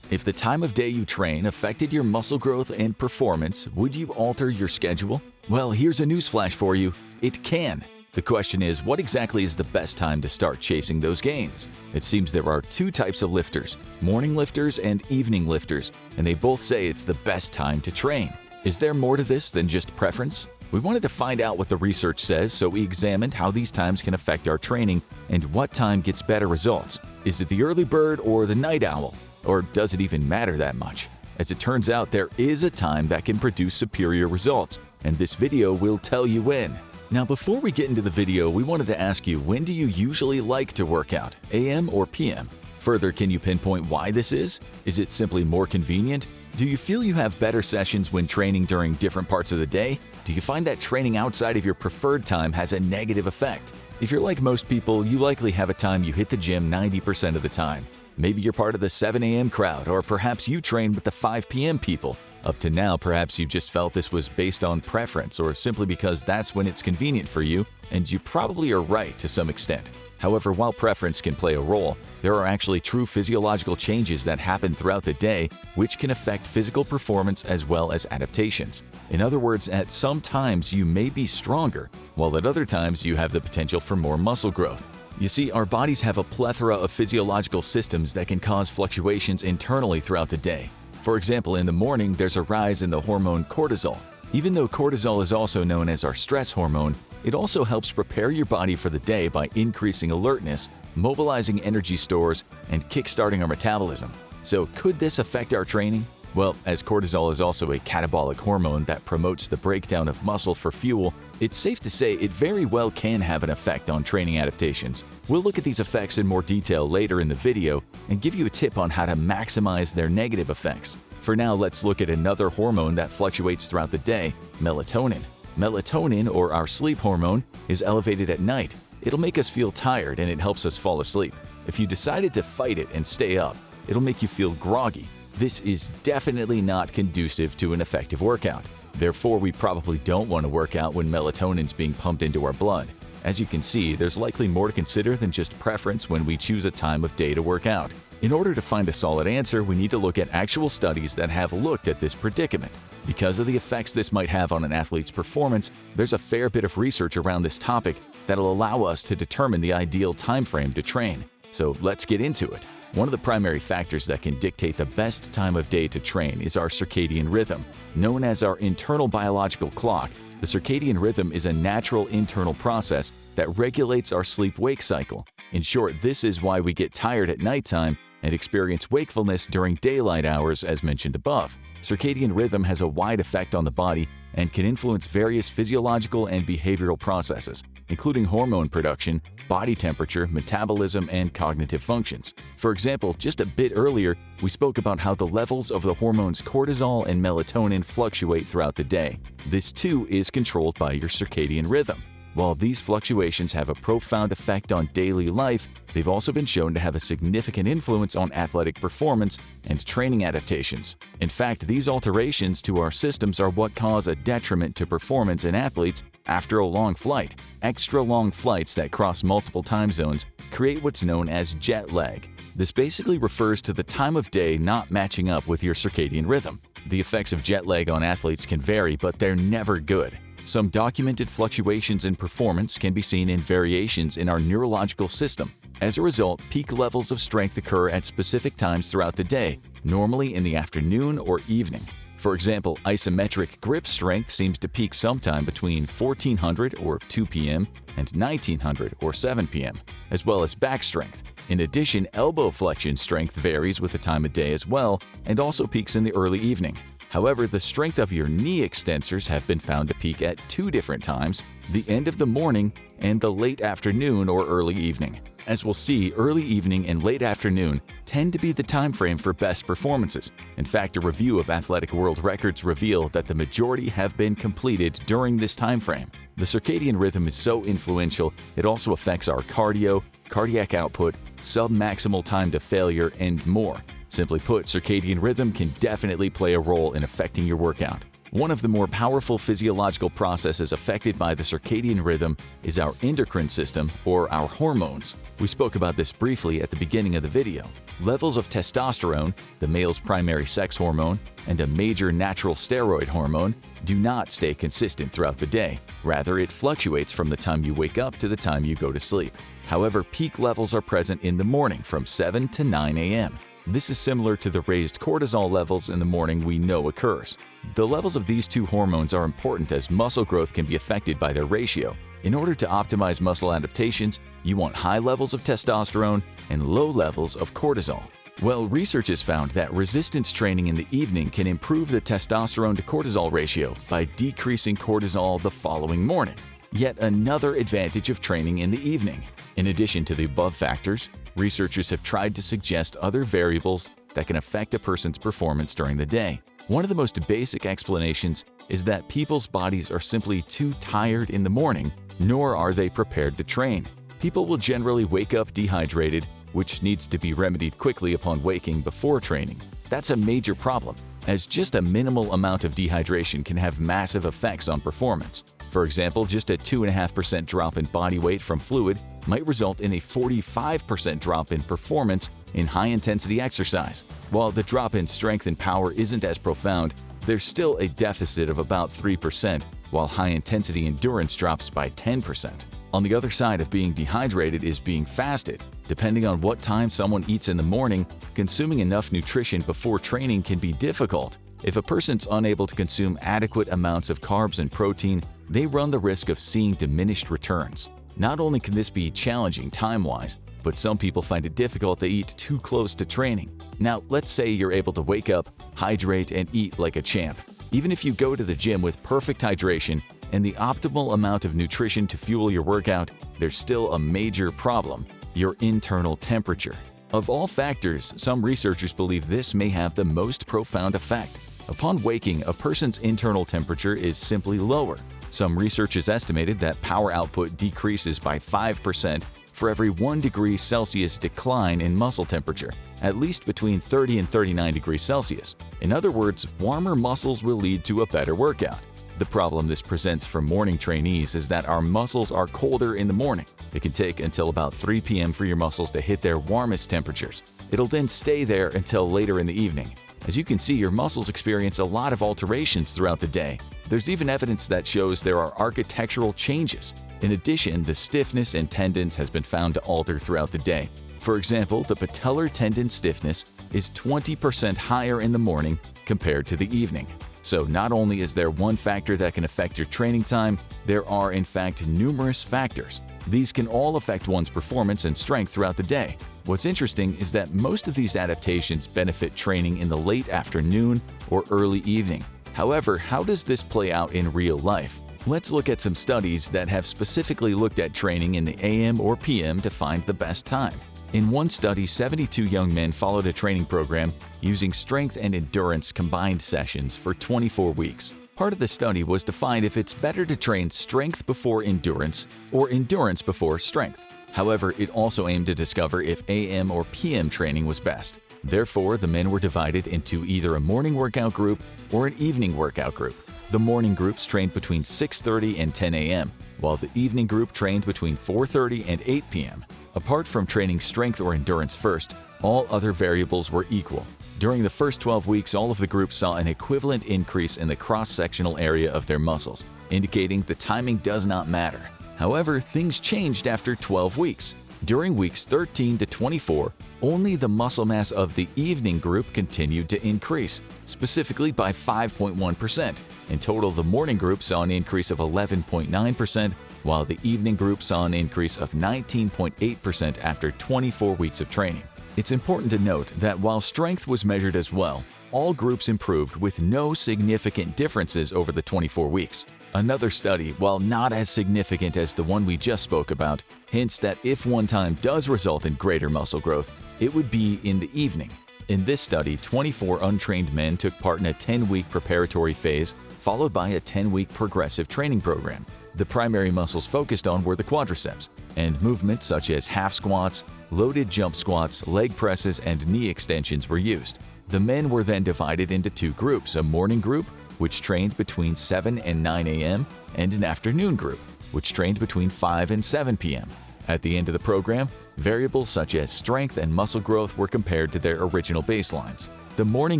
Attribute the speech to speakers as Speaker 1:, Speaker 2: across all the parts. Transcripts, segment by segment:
Speaker 1: If the time of day you train affected your muscle growth and performance, would you alter your schedule? Well, here's a newsflash for you. It can. The question is, what exactly is the best time to start chasing those gains? It seems there are two types of lifters, morning lifters and evening lifters, and they both say it's the best time to train. Is there more to this than just preference? We wanted to find out what the research says, so we examined how these times can affect our training and what time gets better results. Is it the early bird or the night owl? Or does it even matter that much? As it turns out, there is a time that can produce superior results, and this video will tell you when. Now, before we get into the video, we wanted to ask you, when do you usually like to work out, AM or PM? Further, can you pinpoint why this is? Is it simply more convenient? Do you feel you have better sessions when training during different parts of the day? Do you find that training outside of your preferred time has a negative effect? If you're like most people, you likely have a time you hit the gym 90% of the time. Maybe you're part of the 7 a.m. crowd, or perhaps you train with the 5 p.m. people. Up to now, perhaps you just felt this was based on preference or simply because that's when it's convenient for you, and you probably are right to some extent. However, while preference can play a role, there are actually true physiological changes that happen throughout the day which can affect physical performance as well as adaptations. In other words, at some times you may be stronger, while at other times you have the potential for more muscle growth. You see, our bodies have a plethora of physiological systems that can cause fluctuations internally throughout the day. For example, in the morning, there's a rise in the hormone cortisol. Even though cortisol is also known as our stress hormone, it also helps prepare your body for the day by increasing alertness, mobilizing energy stores, and kickstarting our metabolism. So could this affect our training? Well, as cortisol is also a catabolic hormone that promotes the breakdown of muscle for fuel, it's safe to say it very well can have an effect on training adaptations. We'll look at these effects in more detail later in the video and give you a tip on how to maximize their negative effects. For now, let's look at another hormone that fluctuates throughout the day, melatonin. Melatonin, or our sleep hormone, is elevated at night. It'll make us feel tired and it helps us fall asleep. If you decided to fight it and stay up, it'll make you feel groggy. This is definitely not conducive to an effective workout. Therefore, we probably don't want to work out when melatonin's being pumped into our blood. As you can see, there's likely more to consider than just preference when we choose a time of day to work out. In order to find a solid answer, we need to look at actual studies that have looked at this predicament. Because of the effects this might have on an athlete's performance, there's a fair bit of research around this topic that'll allow us to determine the ideal time frame to train. So let's get into it. One of the primary factors that can dictate the best time of day to train is our circadian rhythm. Known as our internal biological clock, the circadian rhythm is a natural internal process that regulates our sleep-wake cycle. In short, this is why we get tired at nighttime and experience wakefulness during daylight hours as mentioned above. Circadian rhythm has a wide effect on the body and can influence various physiological and behavioral processes, including hormone production, body temperature, metabolism, and cognitive functions. For example, just a bit earlier, we spoke about how the levels of the hormones cortisol and melatonin fluctuate throughout the day. This too is controlled by your circadian rhythm. While these fluctuations have a profound effect on daily life, they've also been shown to have a significant influence on athletic performance and training adaptations. In fact, these alterations to our systems are what cause a detriment to performance in athletes after a long flight. Extra long flights that cross multiple time zones create what's known as jet lag. This basically refers to the time of day not matching up with your circadian rhythm. The effects of jet lag on athletes can vary, but they're never good. Some documented fluctuations in performance can be seen in variations in our neurological system. As a result, peak levels of strength occur at specific times throughout the day, normally in the afternoon or evening. For example, isometric grip strength seems to peak sometime between 1400 or 2 p.m. and 1900 or 7 p.m., as well as back strength. In addition, elbow flexion strength varies with the time of day as well and also peaks in the early evening. However, the strength of your knee extensors have been found to peak at two different times, the end of the morning and the late afternoon or early evening. As we'll see, early evening and late afternoon tend to be the time frame for best performances. In fact, a review of athletic world records reveal that the majority have been completed during this time frame. The circadian rhythm is so influential, it also affects our cardio, cardiac output, submaximal time to failure, and more. Simply put, circadian rhythm can definitely play a role in affecting your workout. One of the more powerful physiological processes affected by the circadian rhythm is our endocrine system, or our hormones. We spoke about this briefly at the beginning of the video. Levels of testosterone, the male's primary sex hormone, and a major natural steroid hormone do not stay consistent throughout the day. Rather, it fluctuates from the time you wake up to the time you go to sleep. However, peak levels are present in the morning from 7 to 9 a.m. This is similar to the raised cortisol levels in the morning we know occurs. The levels of these two hormones are important as muscle growth can be affected by their ratio. In order to optimize muscle adaptations, you want high levels of testosterone and low levels of cortisol. Well, research has found that resistance training in the evening can improve the testosterone to cortisol ratio by decreasing cortisol the following morning. Yet another advantage of training in the evening. In addition to the above factors, researchers have tried to suggest other variables that can affect a person's performance during the day. One of the most basic explanations is that people's bodies are simply too tired in the morning, nor are they prepared to train. People will generally wake up dehydrated, which needs to be remedied quickly upon waking before training. That's a major problem, as just a minimal amount of dehydration can have massive effects on performance. For example, just a 2.5% drop in body weight from fluid might result in a 45% drop in performance in high-intensity exercise. While the drop in strength and power isn't as profound, there's still a deficit of about 3%, while high-intensity endurance drops by 10%. On the other side of being dehydrated is being fasted. Depending on what time someone eats in the morning, consuming enough nutrition before training can be difficult. If a person's unable to consume adequate amounts of carbs and protein, they run the risk of seeing diminished returns. Not only can this be challenging time-wise, but some people find it difficult to eat too close to training. Now, let's say you're able to wake up, hydrate, and eat like a champ. Even if you go to the gym with perfect hydration and the optimal amount of nutrition to fuel your workout, there's still a major problem: your internal temperature. Of all factors, some researchers believe this may have the most profound effect. Upon waking, a person's internal temperature is simply lower. Some research has estimated that power output decreases by 5% for every 1 degree Celsius decline in muscle temperature, at least between 30 and 39 degrees Celsius. In other words, warmer muscles will lead to a better workout. The problem this presents for morning trainees is that our muscles are colder in the morning. It can take until about 3 p.m. for your muscles to hit their warmest temperatures. It'll then stay there until later in the evening. As you can see, your muscles experience a lot of alterations throughout the day. There's even evidence that shows there are architectural changes. In addition, the stiffness in tendons has been found to alter throughout the day. For example, the patellar tendon stiffness is 20% higher in the morning compared to the evening. So not only is there one factor that can affect your training time, there are in fact numerous factors. These can all affect one's performance and strength throughout the day. What's interesting is that most of these adaptations benefit training in the late afternoon or early evening. However, how does this play out in real life? Let's look at some studies that have specifically looked at training in the AM or PM to find the best time. In one study, 72 young men followed a training program using strength and endurance combined sessions for 24 weeks. Part of the study was to find if it's better to train strength before endurance or endurance before strength. However, it also aimed to discover if AM or PM training was best. Therefore, the men were divided into either a morning workout group or an evening workout group. The morning groups trained between 6:30 and 10 a.m., while the evening group trained between 4:30 and 8 p.m. Apart from training strength or endurance first, all other variables were equal. During the first 12 weeks, all of the groups saw an equivalent increase in the cross-sectional area of their muscles, indicating the timing does not matter. However, things changed after 12 weeks. During weeks 13 to 24, only the muscle mass of the evening group continued to increase, specifically by 5.1%. In total, the morning group saw an increase of 11.9%, while the evening group saw an increase of 19.8% after 24 weeks of training. It's important to note that while strength was measured as well, all groups improved with no significant differences over the 24 weeks. Another study, while not as significant as the one we just spoke about, hints that if one time does result in greater muscle growth, it would be in the evening. In this study, 24 untrained men took part in a 10-week preparatory phase, followed by a 10-week progressive training program. The primary muscles focused on were the quadriceps, and movements such as half squats, loaded jump squats, leg presses, and knee extensions were used. The men were then divided into two groups, a morning group which trained between 7 and 9 a.m., and an afternoon group, which trained between 5 and 7 p.m. At the end of the program, variables such as strength and muscle growth were compared to their original baselines. The morning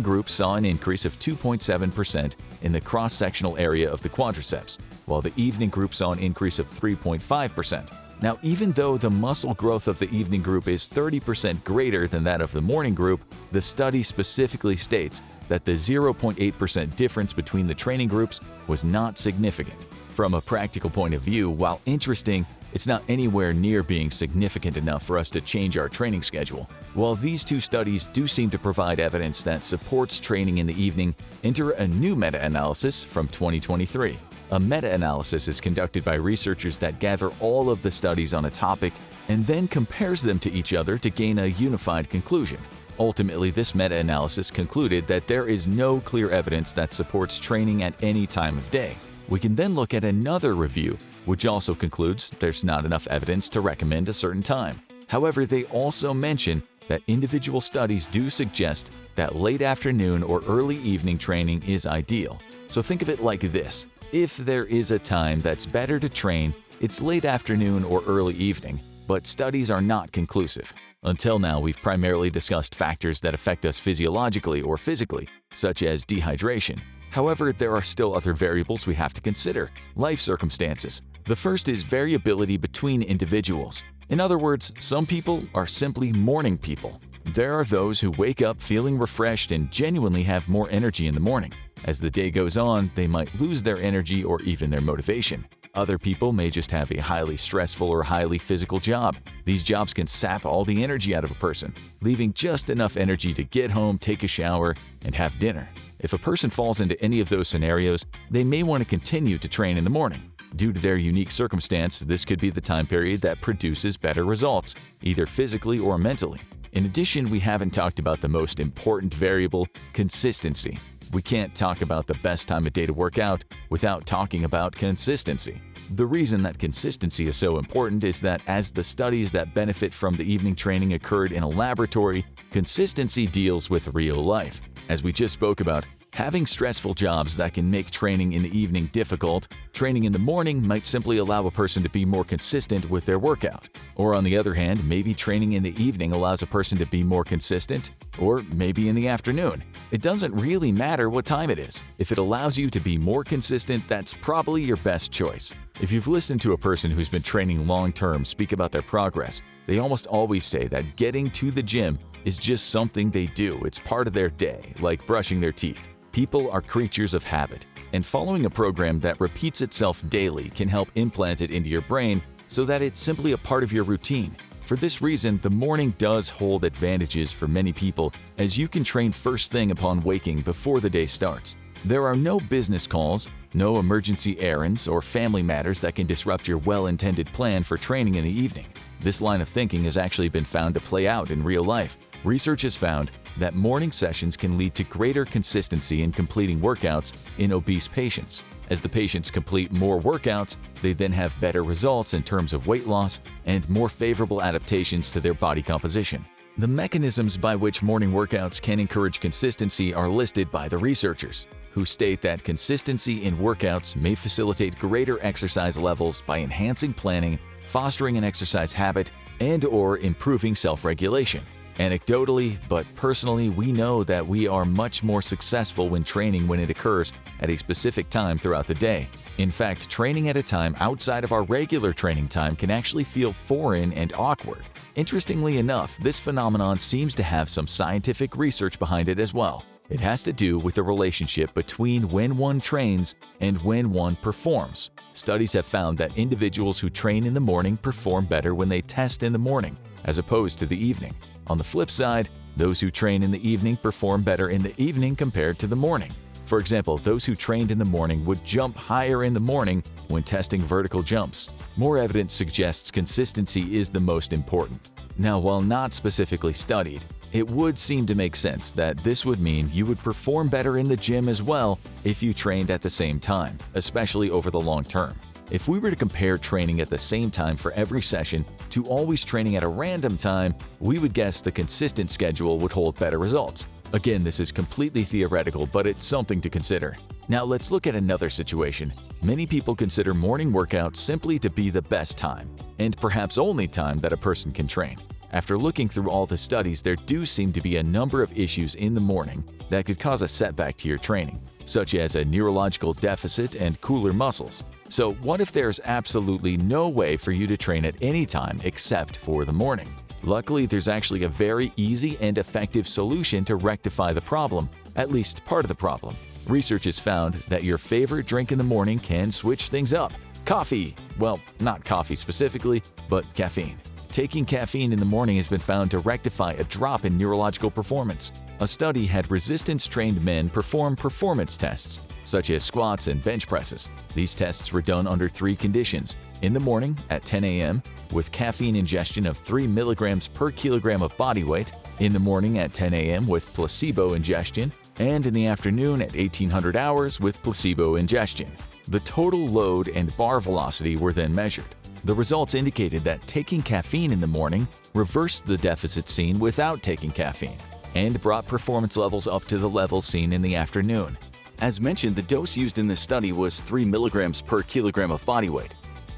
Speaker 1: group saw an increase of 2.7% in the cross-sectional area of the quadriceps, while the evening group saw an increase of 3.5%. Now, even though the muscle growth of the evening group is 30% greater than that of the morning group, the study specifically states that the 0.8% difference between the training groups was not significant. From a practical point of view, while interesting, it's not anywhere near being significant enough for us to change our training schedule. While these two studies do seem to provide evidence that supports training in the evening, enter a new meta-analysis from 2023. A meta-analysis is conducted by researchers that gather all of the studies on a topic and then compares them to each other to gain a unified conclusion. Ultimately, this meta-analysis concluded that there is no clear evidence that supports training at any time of day. We can then look at another review, which also concludes there's not enough evidence to recommend a certain time. However, they also mention that individual studies do suggest that late afternoon or early evening training is ideal. So think of it like this. If there is a time that's better to train, it's late afternoon or early evening, but studies are not conclusive. Until now, we've primarily discussed factors that affect us physiologically or physically, such as dehydration. However, there are still other variables we have to consider: life circumstances. The first is variability between individuals. In other words, some people are simply morning people. There are those who wake up feeling refreshed and genuinely have more energy in the morning. As the day goes on, they might lose their energy or even their motivation. Other people may just have a highly stressful or highly physical job. These jobs can sap all the energy out of a person, leaving just enough energy to get home, take a shower, and have dinner. If a person falls into any of those scenarios, they may want to continue to train in the morning. Due to their unique circumstance, this could be the time period that produces better results, either physically or mentally. In addition, we haven't talked about the most important variable: consistency. We can't talk about the best time of day to work out without talking about consistency. The reason that consistency is so important is that as the studies that benefit from the evening training occurred in a laboratory, consistency deals with real life. As we just spoke about, having stressful jobs that can make training in the evening difficult, training in the morning might simply allow a person to be more consistent with their workout. Or on the other hand, maybe training in the evening allows a person to be more consistent, or maybe in the afternoon. It doesn't really matter what time it is. If it allows you to be more consistent, that's probably your best choice. If you've listened to a person who's been training long-term speak about their progress, they almost always say that getting to the gym is just something they do. It's part of their day, like brushing their teeth. People are creatures of habit, and following a program that repeats itself daily can help implant it into your brain so that it's simply a part of your routine. For this reason, the morning does hold advantages for many people, as you can train first thing upon waking before the day starts. There are no business calls, no emergency errands, or family matters that can disrupt your well-intended plan for training in the evening. This line of thinking has actually been found to play out in real life. Research has found that morning sessions can lead to greater consistency in completing workouts in obese patients. As the patients complete more workouts, they then have better results in terms of weight loss and more favorable adaptations to their body composition. The mechanisms by which morning workouts can encourage consistency are listed by the researchers, who state that consistency in workouts may facilitate greater exercise levels by enhancing planning, fostering an exercise habit, and/or improving self-regulation. Anecdotally, but personally, we know that we are much more successful when training when it occurs at a specific time throughout the day. In fact, training at a time outside of our regular training time can actually feel foreign and awkward. Interestingly enough, this phenomenon seems to have some scientific research behind it as well. It has to do with the relationship between when one trains and when one performs. Studies have found that individuals who train in the morning perform better when they test in the morning, as opposed to the evening. On the flip side, those who train in the evening perform better in the evening compared to the morning. For example, those who trained in the morning would jump higher in the morning when testing vertical jumps. More evidence suggests consistency is the most important. Now, while not specifically studied, it would seem to make sense that this would mean you would perform better in the gym as well if you trained at the same time, especially over the long term. If we were to compare training at the same time for every session to always training at a random time, we would guess the consistent schedule would hold better results. Again, this is completely theoretical, but it's something to consider. Now let's look at another situation. Many people consider morning workouts simply to be the best time, and perhaps only time that a person can train. After looking through all the studies, there do seem to be a number of issues in the morning that could cause a setback to your training, such as a neurological deficit and cooler muscles. So what if there's absolutely no way for you to train at any time except for the morning? Luckily, there's actually a very easy and effective solution to rectify the problem, at least part of the problem. Research has found that your favorite drink in the morning can switch things up. Coffee! Well, not coffee specifically, but caffeine. Taking caffeine in the morning has been found to rectify a drop in neurological performance. A study had resistance-trained men perform performance tests, such as squats and bench presses. These tests were done under 3 conditions: in the morning at 10 a.m. with caffeine ingestion of 3 milligrams per kilogram of body weight, in the morning at 10 a.m. with placebo ingestion, and in the afternoon at 1800 hours with placebo ingestion. The total load and bar velocity were then measured. The results indicated that taking caffeine in the morning reversed the deficit seen without taking caffeine and brought performance levels up to the level seen in the afternoon. As mentioned, the dose used in this study was 3 milligrams per kilogram of body weight,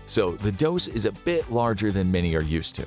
Speaker 1: so the dose is a bit larger than many are used to.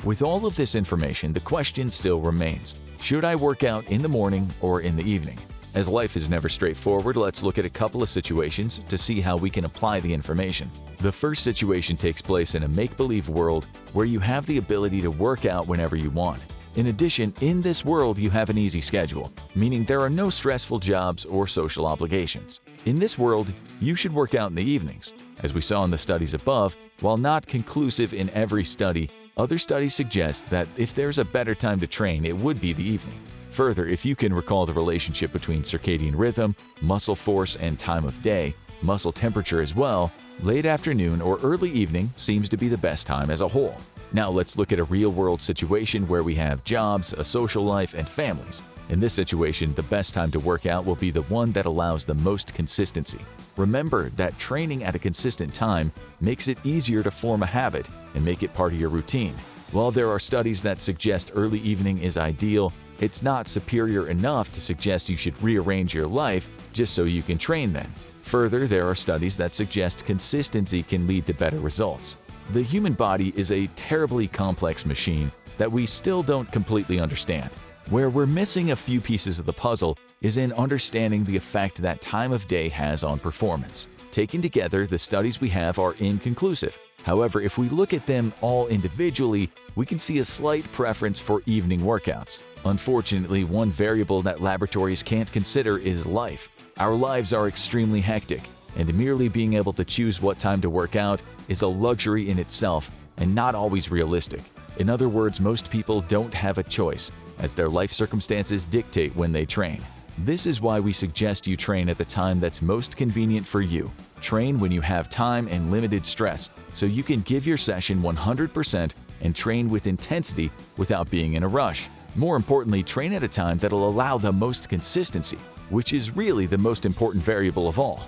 Speaker 1: With all of this information, the question still remains: should I work out in the morning or in the evening? As life is never straightforward, let's look at a couple of situations to see how we can apply the information. The first situation takes place in a make-believe world where you have the ability to work out whenever you want. In addition, in this world you have an easy schedule, meaning there are no stressful jobs or social obligations. In this world, you should work out in the evenings. As we saw in the studies above, while not conclusive in every study, other studies suggest that if there's a better time to train, it would be the evening. Further, if you can recall the relationship between circadian rhythm, muscle force, and time of day, muscle temperature as well, late afternoon or early evening seems to be the best time as a whole. Now let's look at a real-world situation where we have jobs, a social life, and families. In this situation, the best time to work out will be the one that allows the most consistency. Remember that training at a consistent time makes it easier to form a habit and make it part of your routine. While there are studies that suggest early evening is ideal, it's not superior enough to suggest you should rearrange your life just so you can train then. Further, there are studies that suggest consistency can lead to better results. The human body is a terribly complex machine that we still don't completely understand. Where we're missing a few pieces of the puzzle is in understanding the effect that time of day has on performance. Taken together, the studies we have are inconclusive. However, if we look at them all individually, we can see a slight preference for evening workouts. Unfortunately, one variable that laboratories can't consider is life. Our lives are extremely hectic, and merely being able to choose what time to work out is a luxury in itself and not always realistic. In other words, most people don't have a choice, as their life circumstances dictate when they train. This is why we suggest you train at the time that's most convenient for you. Train when you have time and limited stress, so you can give your session 100% and train with intensity without being in a rush. More importantly, train at a time that'll allow the most consistency, which is really the most important variable of all.